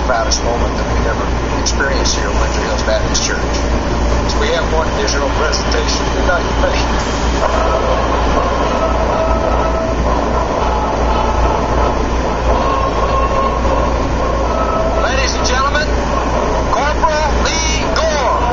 proudest moment that we've ever experienced here at Winter Hills Baptist Church. So we have one additional presentation tonight to make. Ladies and gentlemen, Corporal Lee Gore.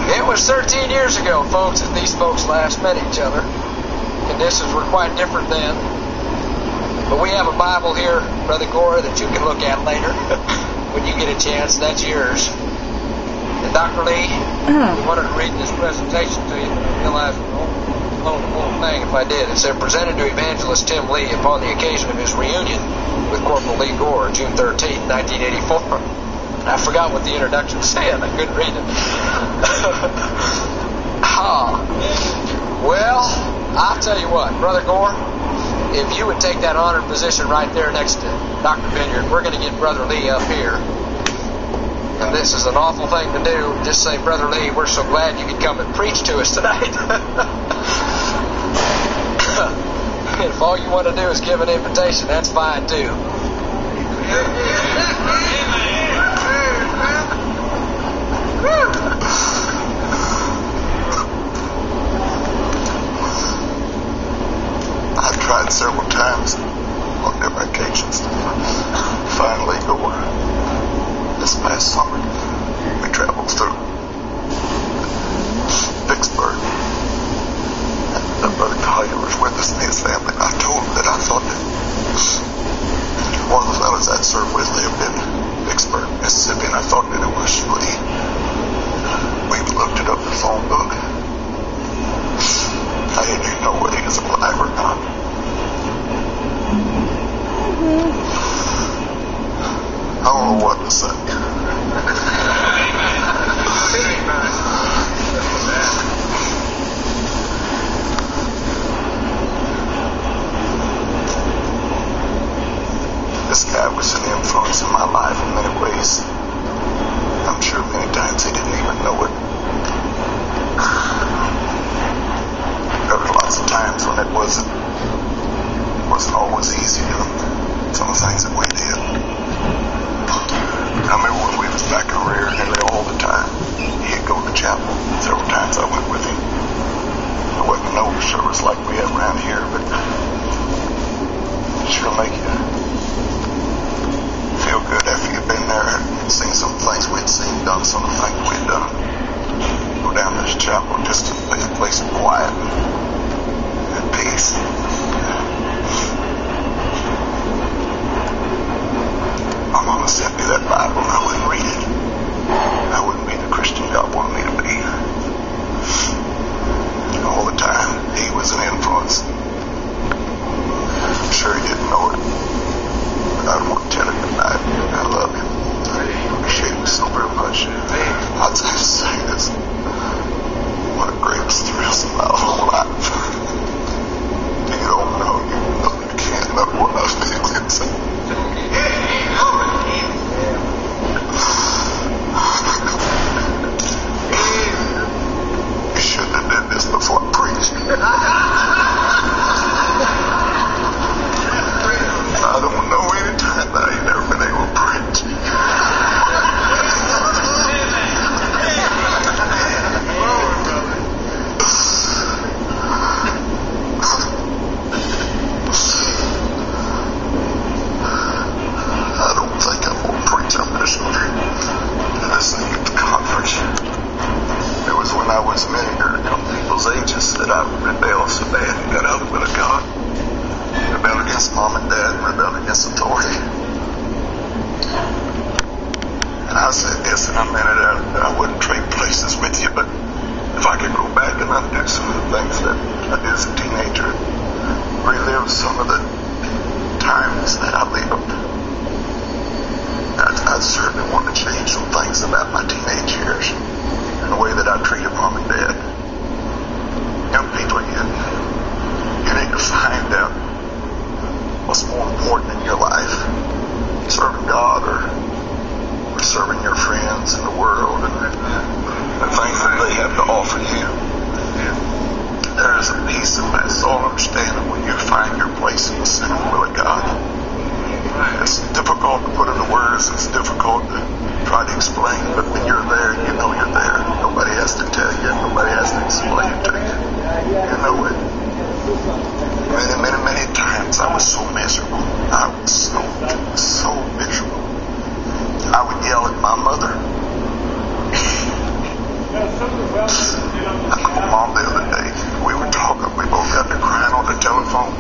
It was 13 years ago, folks, that these folks last met each other. Conditions were quite different then. But we have a Bible here, Brother Gore, that you can look at later when you get a chance. That's yours. And Dr. Lee, we wanted to read this presentation to you, but I realized we won't own the whole thing if I did. It said, presented to Evangelist Tim Lee upon the occasion of his reunion with Corporal Lee Gore, June 13, 1984. I forgot what the introduction said. I couldn't read it. Well, I'll tell you what, Brother Gore, if you would take that honored position right there next to Dr. Vineyard, we're going to get Brother Lee up here. And this is an awful thing to do. Just say, Brother Lee, we're so glad you could come and preach to us tonight. If all you want to do is give an invitation, that's fine too. I tried several times on different occasions to finally go. This past summer, we traveled through Vicksburg. And Brother Collier was with us and his family. I told him that I thought that one of the fellows I'd served with lived in Vicksburg, Mississippi, and I thought that it was Lee. We looked it up in the phone book. I didn't even know whether he was alive or not. I don't know what to say. This guy was an influence in my life in many ways. I'm sure many times he didn't even know it. There were lots of times when it wasn't always easy doing some of the things that we did. I remember when we was back in the rear nearly all the time. He'd go to chapel. Several times I went with him. There wasn't no service like we have around here, but it sure make you feel good after you've been there and seen some things we'd seen, done some of the things we'd done. Go down to this chapel just to be a place of quiet and peace. My mama sent me that Bible and I wouldn't read it. I wouldn't be the Christian God wanted me to be. All the time, he was an influence. I'm sure he didn't know it, but I don't want to tell him tonight. I love him. I appreciate him so very much. I'd just say this. One of the greatest thrills of my whole life. You don't know, you can't know what I feel inside. when I was many people's ages that I rebelled so bad and got out of the will of God. Rebelled against mom and dad and rebelled against authority. And I said this, and I meant it out, that I wouldn't trade places with you, but if I could go back and undo some of the things that I did as a teenager, relive some of the times that I lived, I'd certainly want to change some things about my teenage years and the way that I treated mom and dad. Young people, you need to find out what's more important in your life, serving God or serving your friends in the world and the things that they have to offer you. There is a peace and that soul understanding when you find your place in the center of the will of God. It's difficult to put into words, it's difficult to try to explain, but when you're there, you know you're there. Nobody has to tell you, nobody has to explain it to you. You know it. Many times I was so miserable. I was so miserable. I would yell at my mother. I called Mom the other day. We were talking. We both got to crying on the telephone.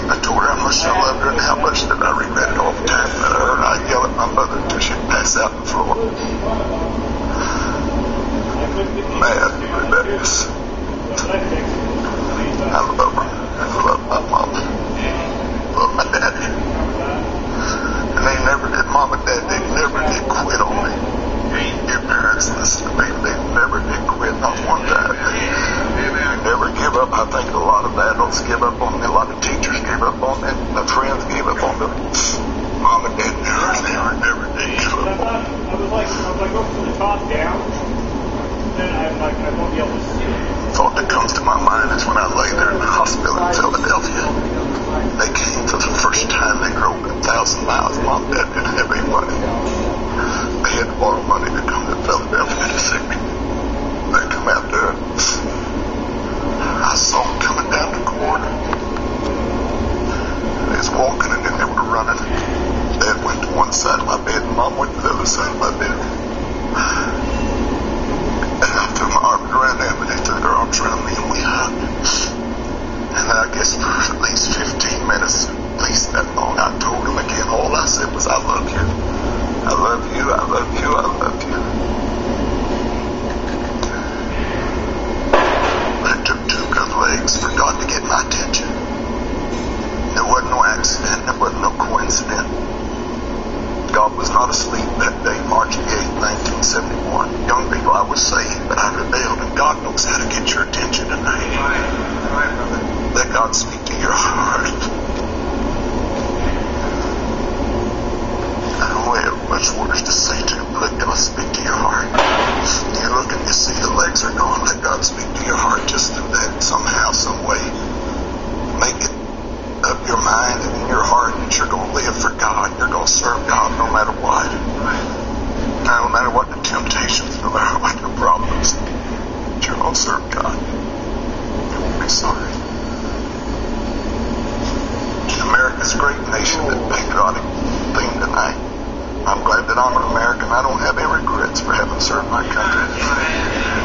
I told her how much I loved her and how much that I regretted all the time that I'd yell at my mother until she'd pass out on the floor. Mad, rebellious. I love her. I love my mom. Love my daddy. And they never did, mom and dad, they never did quit on me. Your parents listen to me, they never did quit, not one time. They never give up. I think a lot of adults give up on me, a lot of teachers give up on me, my friends gave up on me. Mom and dad never did give up on me. I was like going from the top down, then I won't be able to see it. The thought that comes to my mind is when I lay there in the hospital in Philadelphia. They came for the first time. They drove 1,000 miles. Mom and dad didn't have any money. They had to borrow money to come to Philadelphia to see me. They come out there. I saw them coming down the corridor. They was walking and then they were running. Dad went to one side of my bed and Mom went to the other side of my bed. And I threw my arms around them and they threw their arms around me and we hugged. And I guess for at least 15 minutes, at least that long, I told them again, all I said was, I love you. I love you, I love you, I love you. But it took 2 good legs for God to get my attention. There wasn't no accident, there wasn't no coincidence. God was not asleep that day, March 8, 1971. Young people, I was saved, but I rebelled, and God knows how to get your attention tonight. Let God speak to your heart. I don't have much words to say to you, but let God speak to your heart. You look and you see the legs are gone, let God speak to your heart just through that somehow, some way. Make it up your mind and in your heart that you're going to live for God. You're going to serve God no matter what. No matter what the temptations, no matter what the problems, you're going to serve God. You won't be sorry. America's a great nation, that patriotic thing tonight. I'm glad that I'm an American. I don't have any regrets for having served my country.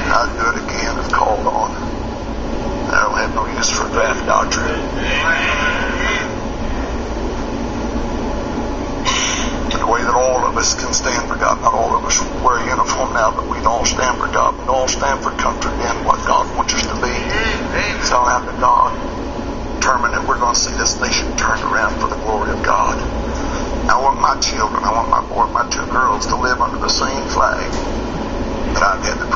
I'd do it again if called on. I don't have no use for draft doctrine. The way that all of us can stand for God, not all of us wear a uniform now, but we all stand for God. We all stand for country and what God wants us to be. So I'll have to God determine that we're going to see this nation turned around for the glory of God. I want my children, I want my boy and my 2 girls to live under the same flag that I've had to